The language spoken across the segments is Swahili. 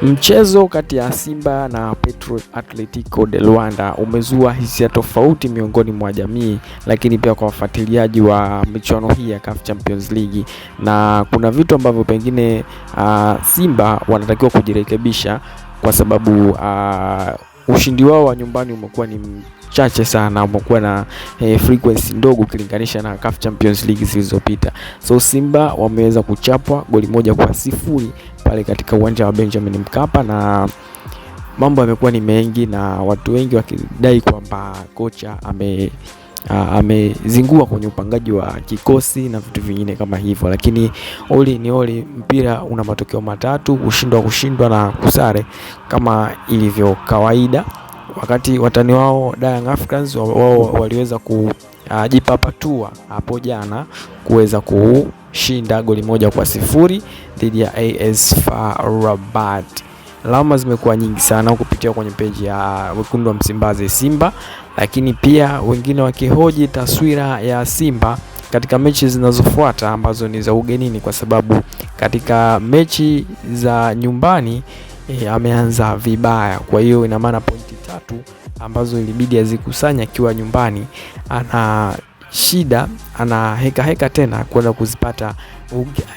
Mchezo kati ya Simba na Petro Atletico de Luanda umezua hisia tofauti miongoni mwa jamii, lakini pia kwa wafuatiliaji wa michuano hii ya CAF Champions League, na kuna vitu ambavyo pengine Simba wanatakiwa kujirekebisha kwa sababu ushindi wao wa nyumbani umekuwa ni chache sana, umekuwa na frequency ndogo ukilinganisha na CAF Champions League zilizopita. So Simba wameweza kuchapwa goli 1-0 pale katika uwanja wa Benjamin Mkapa, na mambo yamekuwa ni mengi na watu wengi wakidai kwamba kocha amezingua kwenye upangaji wa kikosi na vitu vingine kama hivyo, lakini mpira una matokeo matatu: kushindwa na kusare, kama ilivyo kawaida. Wakati watani wao Young Africans wao waliweza kujipapatua hapo jana kuweza kushinda goli 1-0 dhidi ya AS FAR Rabat. Lawama zimekuwa nyingi sana kupitia kwenye peji ya wekundu wa Msimbazi Simba, lakini pia wengine wakihoji taswira ya Simba katika mechi zinazofuata ambazo ni za ugenini, kwa sababu katika mechi za nyumbani ameanza vibaya. Kwa hiyo ina maana pointi 3 ambazo ilibidi azikusanya akiwa nyumbani, ana shida, ana heka tena kwenda kuzipata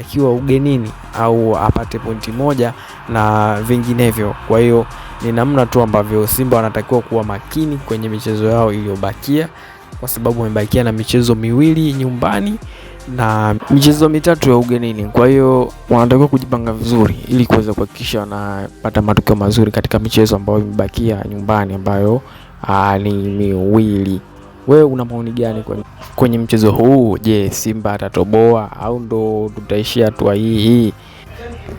akiwa ugenini, au apate pointi 1 na vinginevyo. Kwa hiyo ni namna tu ambavyo Simba wanatakiwa kuwa makini kwenye michezo yao iliyobakia, kwa sababu wamebakia na michezo 2 nyumbani na michezo 3 ya ugenini. Kwa hiyo wanatakiwa kujipanga vizuri ili kuweza kuhakikisha wanapata matokeo mazuri katika michezo ambayo imebakia nyumbani, ambayo ni 2. Wewe una maoni gani kwenye mchezo huu? Je, Simba atatoboa au ndo tutaishia hatua hii?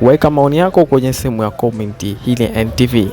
Weka maoni yako kwenye sehemu ya comment. Hii ni NTV.